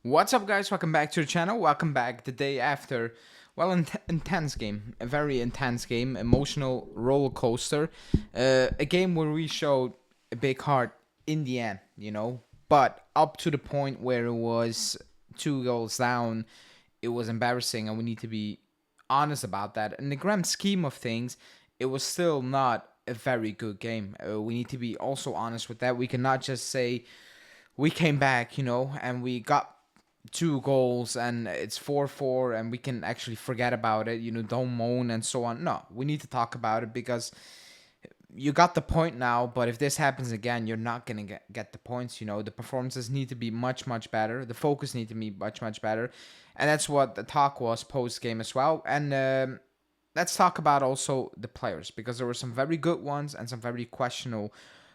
What's up, guys? Welcome back to the channel. Welcome back the day after, well, intense game. A very intense game. Emotional roller coaster. A game where we showed a big heart in the end, But up to the point where it was 2 goals down, it was embarrassing, and we need to be honest about that. In the grand scheme of things, it was still not a very good game. We need to be also honest with that. We cannot just say we came back, and we got 2 goals and it's 4-4 and we can actually forget about it, don't moan and so on. No, we need to talk about it because you got the point now, but if this happens again, you're not going to get the points. The performances need to be much, much better. The focus need to be much, much better. And that's what the talk was post-game as well. And let's talk about also the players, because there were some very good ones and some very questionable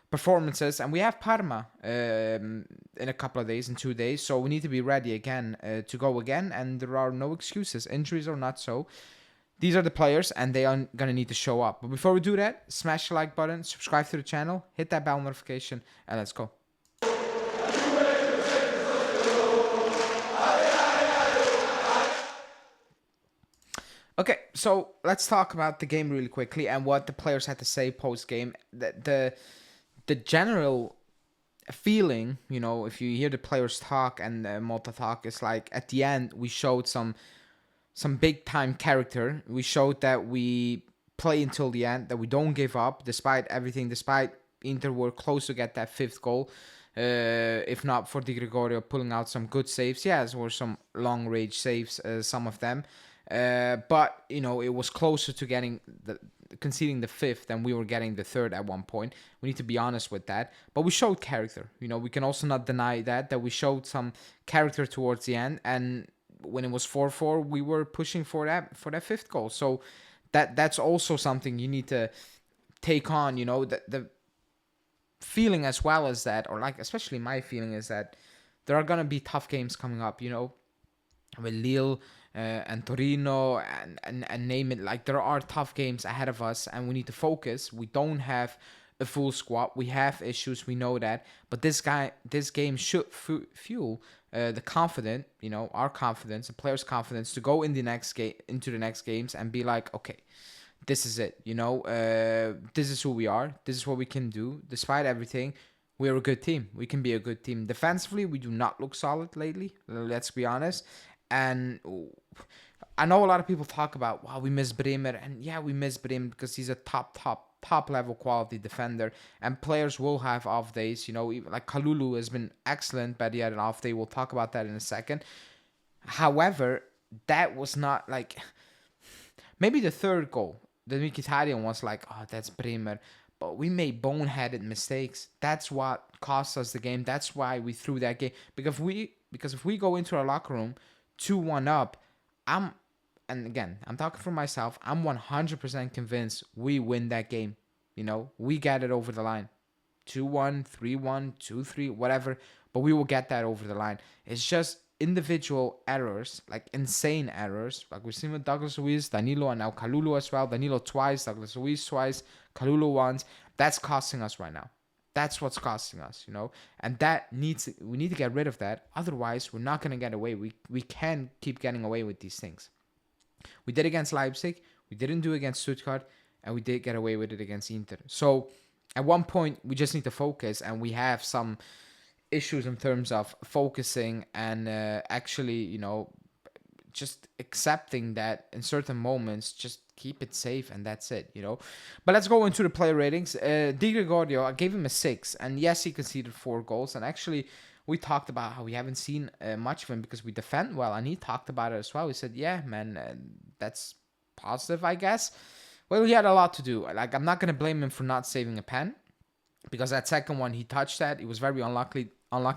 performances, and we have Parma in a couple of days, in 2 days, so we need to be ready again to go again, and there are no excuses, injuries or not. So these are the players, and they are gonna need to show up. But before we do that, smash the like button, subscribe to the channel, hit that bell notification, and let's go. Okay, so let's talk about the game really quickly and what the players had to say post game. The general feeling, if you hear the players talk and Malta talk, is like at the end we showed some big time character. We showed that we play until the end, that we don't give up despite everything, despite Inter were close to get that 5th goal. If not for Di Gregorio pulling out some good saves. Yes, there were some long range saves, some of them. But it was closer to getting conceding the 5th than we were getting the 3rd at one point. We need to be honest with that. But we showed character. We can also not deny that we showed some character towards the end. And when it was 4-4, we were pushing for that 5th goal. So that's also something you need to take on. The feeling as well as that, or like especially my feeling, is that there are gonna be tough games coming up. With Lille and Torino and name it. Like, there are tough games ahead of us, and we need to focus. We don't have a full squad. We have issues. We know that. But this game should fuel the confidence, our confidence, the players' confidence to go in into the next games and be like, okay, this is it. This is who we are. This is what we can do. Despite everything, we're a good team. We can be a good team. Defensively, we do not look solid lately. Let's be honest. And I know a lot of people talk about, wow, we miss Bremer. And yeah, we miss Bremer because he's a top level quality defender. And players will have off days. Like Kalulu has been excellent, but he had an off day. We'll talk about that in a second. However, that was not like... Maybe the 3rd goal, the Mkhitaryan, was like, oh, that's Bremer. But we made boneheaded mistakes. That's what cost us the game. That's why we threw that game. Because if we go into our locker room 2-1 up, I'm talking for myself, I'm 100% convinced we win that game. We get it over the line. 2-1, 3-1, 2-3, whatever. But we will get that over the line. It's just individual errors, like insane errors. Like we've seen with Douglas Luiz, Danilo, and now Kalulu as well. Danilo twice, Douglas Luiz twice, Kalulu once. That's costing us right now. That's what's costing us, and we need to get rid of that. Otherwise, we're not going to get away. We can't keep getting away with these things. We did against Leipzig. We didn't do against Stuttgart, and we did get away with it against Inter. So at one point, we just need to focus, and we have some issues in terms of focusing and actually, just accepting that in certain moments, just keep it safe, and that's it, But let's go into the player ratings. Di Gregorio, I gave him a 6, and yes, he conceded 4 goals, and actually we talked about how we haven't seen much of him because we defend well, and he talked about it as well. He said, yeah, man, that's positive, I guess. Well, he had a lot to do. Like, I'm not going to blame him for not saving a pen, because that second one, he touched that. He was very unlucky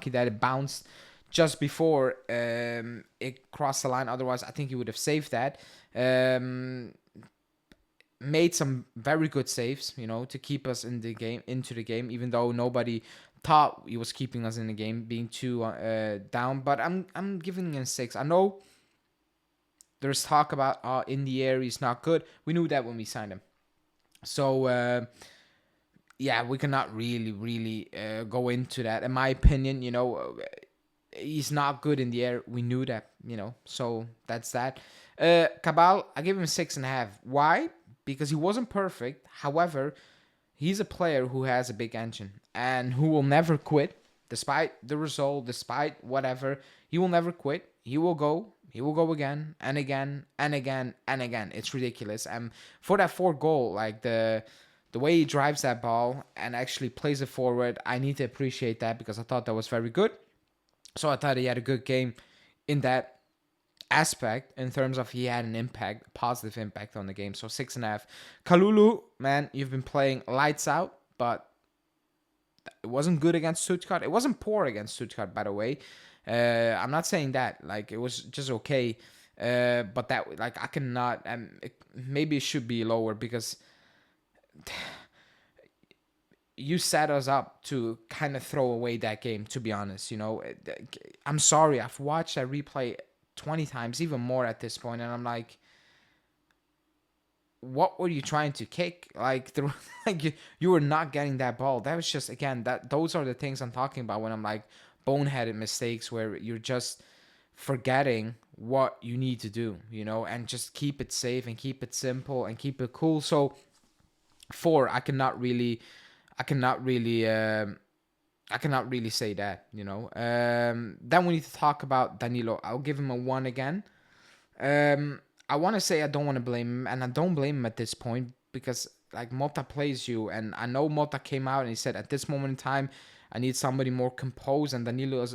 that it bounced just before it crossed the line. Otherwise, I think he would have saved that. Made some very good saves, to keep us into the game, even though nobody thought he was keeping us in the game, being 2 down. But I'm giving him a 6. I know there's talk about in the air he's not good. We knew that when we signed him. So yeah, we cannot really go into that. In my opinion, he's not good in the air. We knew that, So that's that. Cabal, I give him 6.5. Why? Because he wasn't perfect. However, he's a player who has a big engine and who will never quit, despite the result, despite whatever. He will never quit. He will go. He will go again and again and again and again. It's ridiculous. And for that fourth goal, like the way he drives that ball and actually plays it forward, I need to appreciate that because I thought that was very good. So I thought he had a good game in that aspect in terms of he had an impact, a positive impact on the game. So 6.5. Kalulu, man, you've been playing lights out, but it wasn't good against Stuttgart. It wasn't poor against Stuttgart, by the way. I'm not saying that. Like, it was just okay. But that, like, I cannot. Maybe it should be lower because you set us up to kind of throw away that game, to be honest. I'm sorry. I've watched that replay 20 times, even more at this point, and I'm like, what were you trying to kick? Like, you were not getting that ball. That was just, again, those are the things I'm talking about when I'm like boneheaded mistakes where you're just forgetting what you need to do, and just keep it safe and keep it simple and keep it cool. So 4, I cannot really say that, Then we need to talk about Danilo. I'll give him a 1 again. I want to say I don't want to blame him, and I don't blame him at this point because, like, Mota plays you, and I know Mota came out and he said at this moment in time I need somebody more composed, and Danilo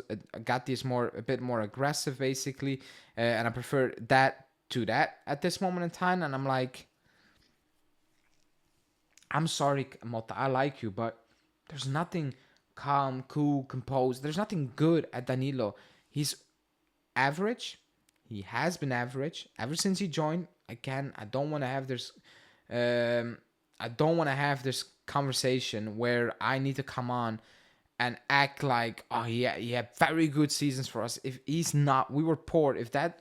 got this a bit more aggressive, basically, and I prefer that to that at this moment in time. And I'm like, I'm sorry, Mota, I like you, but there's nothing calm, cool, composed. There's nothing good at Danilo. He's average. He has been average ever since he joined. Again, I don't want to have this conversation where I need to come on and act like, oh yeah, he had very good seasons for us. If he's not, we were poor. If that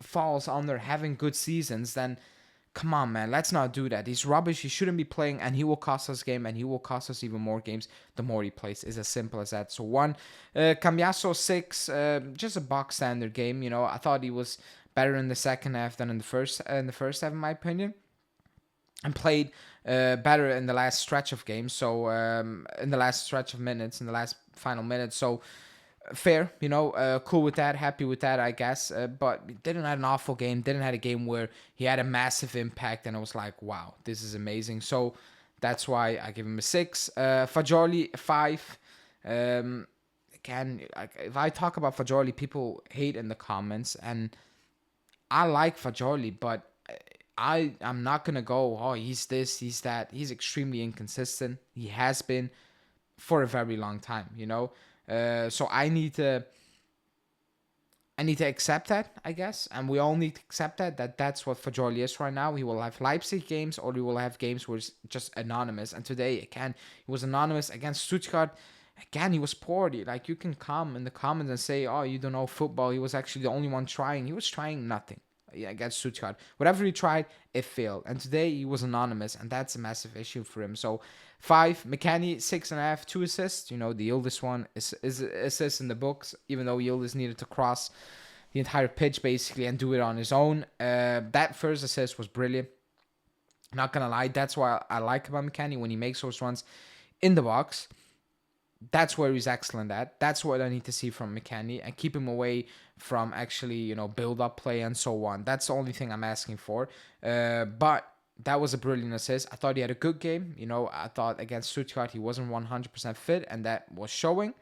falls under having good seasons, then come on, man, let's not do that. He's rubbish. He shouldn't be playing, and he will cost us game, and he will cost us even more games the more he plays. It's as simple as that. So 1. Cambiaso 6, just a box standard game. I thought he was better in the second half than in the first half, in my opinion, and played better in the last stretch of games. So in the last stretch of minutes, in the last final minutes. So fair, cool with that, happy with that, I guess. But didn't have an awful game. Didn't have a game where he had a massive impact, and I was like, wow, this is amazing. So that's why I give him a 6. Fagioli 5. Again, like, if I talk about Fagioli, people hate in the comments, and I like Fagioli, but I'm not gonna go, oh, he's this, he's that. He's extremely inconsistent. He has been for a very long time, So I need to accept that, I guess, and we all need to accept that's what Fagioli is right now. He will have Leipzig games, or he will have games where it's just anonymous. And today, again, he was anonymous against Stuttgart. Again, he was poor. Like, you can come in the comments and say, oh, you don't know football. He was actually the only one trying. He was trying nothing against Stuttgart. Whatever he tried, it failed. And today, he was anonymous, and that's a massive issue for him. So 5. McKennie 6.5, 2 assists. The Yildiz one is assists in the books, even though Yildiz needed to cross the entire pitch basically and do it on his own. That first assist was brilliant. Not gonna lie, that's why I like about McKennie when he makes those runs in the box. That's where he's excellent at. That's what I need to see from McKennie, and keep him away from actually, build up play and so on. That's the only thing I'm asking for. But that was a brilliant assist. I thought he had a good game. I thought against Stuttgart he wasn't 100% fit, and that was showing.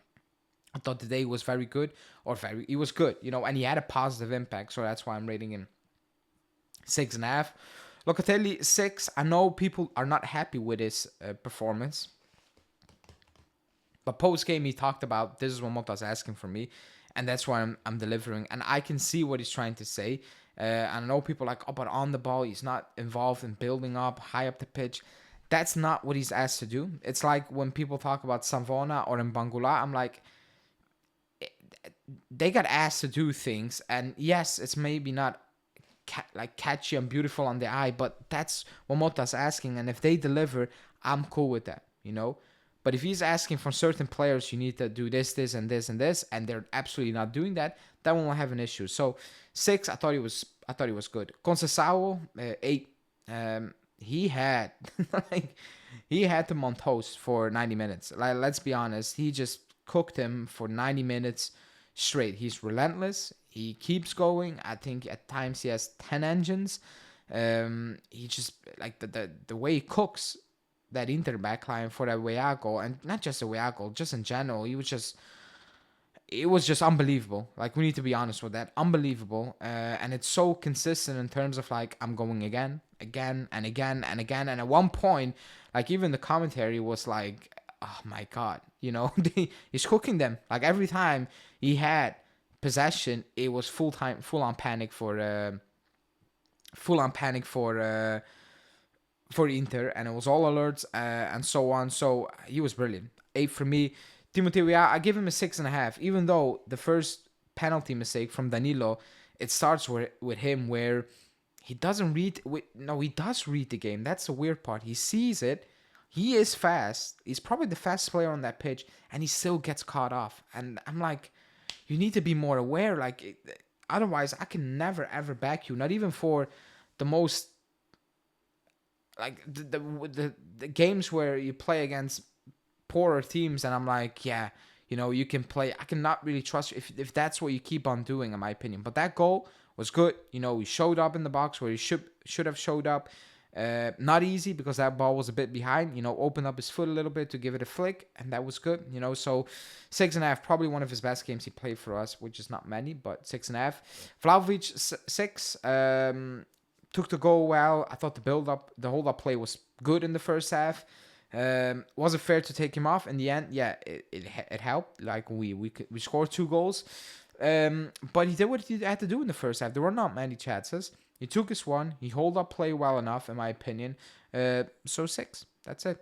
I thought today was very good, he was good, and he had a positive impact. So that's why I'm rating him 6.5. Locatelli 6. I know people are not happy with his performance, but post game he talked about, this is what Mota's asking for me, and that's why I'm delivering, and I can see what he's trying to say. And I know people are like, oh, but on the ball he's not involved in building up high up the pitch. That's not what he's asked to do. It's like when people talk about Savona or Mbangula, I'm like, they got asked to do things, and yes, it's maybe not catchy and beautiful on the eye, but that's what Mota's asking, and if they deliver, I'm cool with that, But if he's asking from certain players, you need to do this, this, and this, and this, and they're absolutely not doing that, that one will have an issue. So 6, I thought he was good. Conceição, 8. He had like he had him on toast for 90 minutes. Like, let's be honest, he just cooked him for 90 minutes straight. He's relentless. He keeps going. I think at times he has 10 engines. He just like the way he cooks that Inter backline for that Weah goal, and not just the Weah goal, just in general, it was just unbelievable. Like, we need to be honest with that, unbelievable. And it's so consistent in terms of like, I'm going again, and again, and again. And at one point, like, even the commentary was like, oh my god, he's cooking them. Like, every time he had possession, it was full on panic for Inter, and it was all alerts and so on. So he was brilliant. 8 for me. Timothy Weah, I give him a 6.5. Even though the first penalty mistake from Danilo, it starts with him where he doesn't read. No, he does read the game. That's the weird part. He sees it. He is fast. He's probably the fastest player on that pitch, and he still gets caught off. And I'm like, you need to be more aware. Like, otherwise, I can never ever back you. Not even for the most, like, the games where you play against poorer teams, and I'm like, yeah, you can play. I cannot really trust you if that's what you keep on doing, in my opinion. But that goal was good. He showed up in the box where he should have showed up. Not easy, because that ball was a bit behind. Opened up his foot a little bit to give it a flick, and that was good. So 6.5, probably one of his best games he played for us, which is not many, but 6.5. Vlahovic 6. Took the goal well. I thought the hold up play was good in the first half. Was it fair to take him off in the end? Yeah, it helped. Like, we scored 2 goals, but he did what he had to do in the first half. There were not many chances. He took his one. He hold up play well enough, in my opinion. So 6. That's it.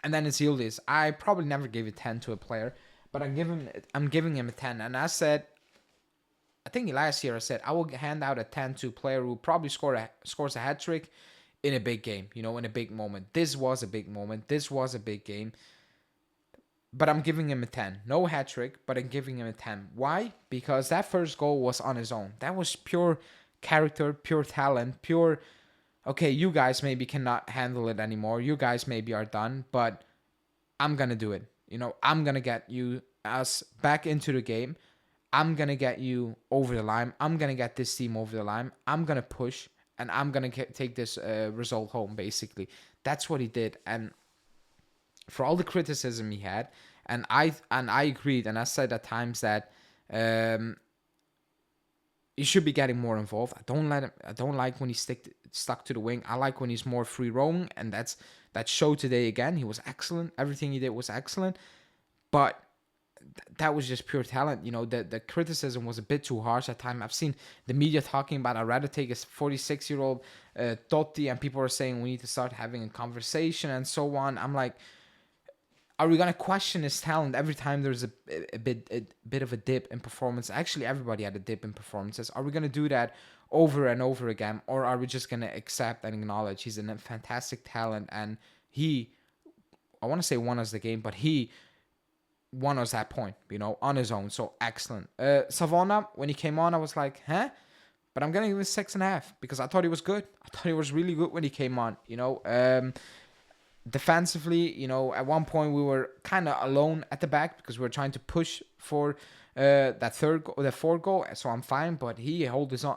And then it's Yildiz. I probably never gave a 10 to a player, but I'm giving him a 10. And I think last year I said I will hand out a 10 to a player who probably scores a hat trick in a big game, in a big moment. This was a big moment. This was a big game. But I'm giving him a 10. No hat trick, but I'm giving him a 10. Why? Because that first goal was on his own. That was pure character, pure talent, pure, okay, you guys maybe cannot handle it anymore. You guys maybe are done, but I'm going to do it. I'm going to get us back into the game. I'm going to get you over the line. I'm going to get this team over the line. I'm going to push, and I'm going to take this result home, basically. That's what he did. And for all the criticism he had, and I agreed, and I said at times that he should be getting more involved. I don't like when he's stuck to the wing. I like when he's more free roaming, and that showed today again. He was excellent. Everything he did was excellent, but that was just pure talent. The criticism was a bit too harsh at times. I've seen the media talking about, I'd rather take a 46-year-old Totti, and people are saying we need to start having a conversation and so on. I'm like, are we gonna question his talent every time there's a bit of a dip in performance? Actually, everybody had a dip in performances. Are we gonna do that over and over again, or are we just gonna accept and acknowledge he's a fantastic talent, and I want to say won us the game, but he won us that point, on his own. So excellent. Savona, when he came on, I was like, huh? But I'm gonna give him a 6.5 because I thought he was good. I thought he was really good when he came on. Defensively, at one point we were kind of alone at the back because we were trying to push for that fourth goal. So I'm fine, but he held his own.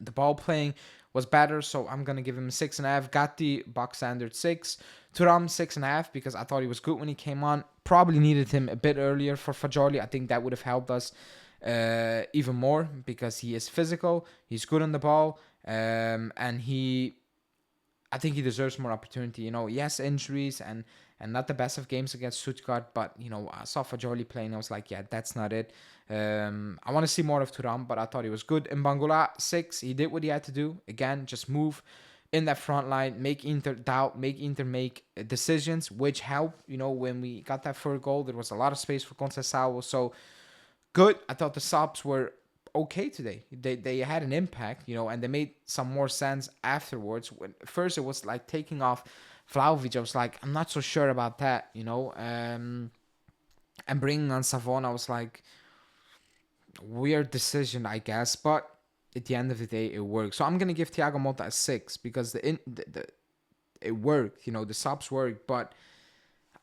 The ball playing was better, so I'm gonna give him a 6.5. Gatti, box standard 6. Thuram 6.5 because I thought he was good when he came on. Probably needed him a bit earlier for Fagioli. I think that would have helped us even more because he is physical. He's good on the ball, and I think he deserves more opportunity. Yes, injuries and not the best of games against Stuttgart, but I saw Fagioli playing. I was like, yeah, that's not it. I want to see more of Thuram, but I thought he was good. In Bangula 6, he did what he had to do. Again, just move in that front line, make Inter doubt, make Inter make decisions, which helped. When we got that third goal, there was a lot of space for Conceição. So good. I thought the subs were okay today. They had an impact, and they made some more sense afterwards. When first it was like taking off Vlahovic, I was like, I'm not so sure about that, and bringing on Savon, I was like, weird decision, I guess, but at the end of the day, it worked. So I'm gonna give Thiago Motta a 6 because it worked. The subs worked, but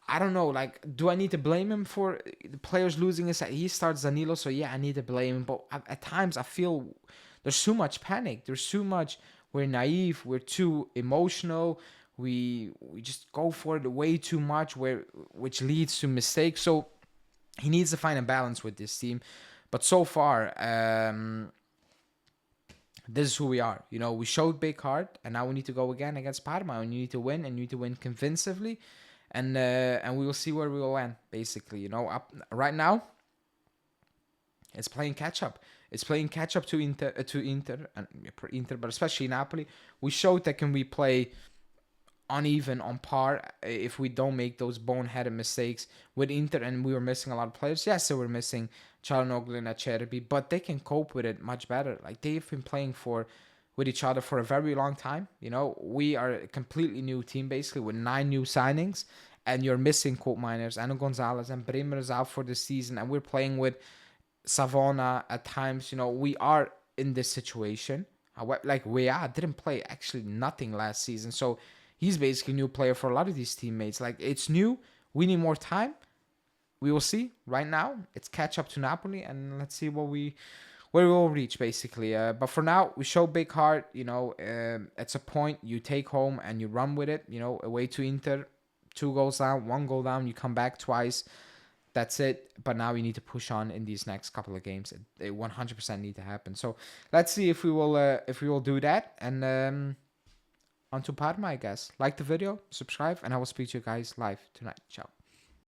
I don't know. Like, do I need to blame him for the players losing his? He starts Danilo, so yeah, I need to blame him. But at times, I feel there's too much panic. There's too much. We're naive. We're too emotional. We just go for it way too much, which leads to mistakes. So he needs to find a balance with this team. But so far, this is who we are. We showed big heart, and now we need to go again against Parma. And you need to win, and you need to win convincingly. And we will see where we will end, basically. Right now, it's playing catch up. It's playing catch up to Inter, but especially Napoli. We showed that can we play uneven, on par, if we don't make those boneheaded mistakes with Inter, and we were missing a lot of players. Yes, they were missing Çalhanoğlu and Acerbi, but they can cope with it much better. Like, they've been playing with each other for a very long time. We are a completely new team, basically, with 9 new signings, and you're missing quote miners, Ano Gonzalez and Bremer is out for the season, and we're playing with Savona at times. We are in this situation. Like, Weah didn't play actually nothing last season, so he's basically a new player for a lot of these teammates. Like, it's new. We need more time. We will see. Right now, it's catch up to Napoli, and let's see where we will reach, basically. But for now, we show big heart. It's a point you take home and you run with it. Away to Inter, 2 goals down, 1 goal down. You come back twice. That's it. But now you need to push on in these next couple of games. They 100% need to happen. So let's see if we will do that. And on to Parma, I guess. Like the video, subscribe, and I will speak to you guys live tonight. Ciao.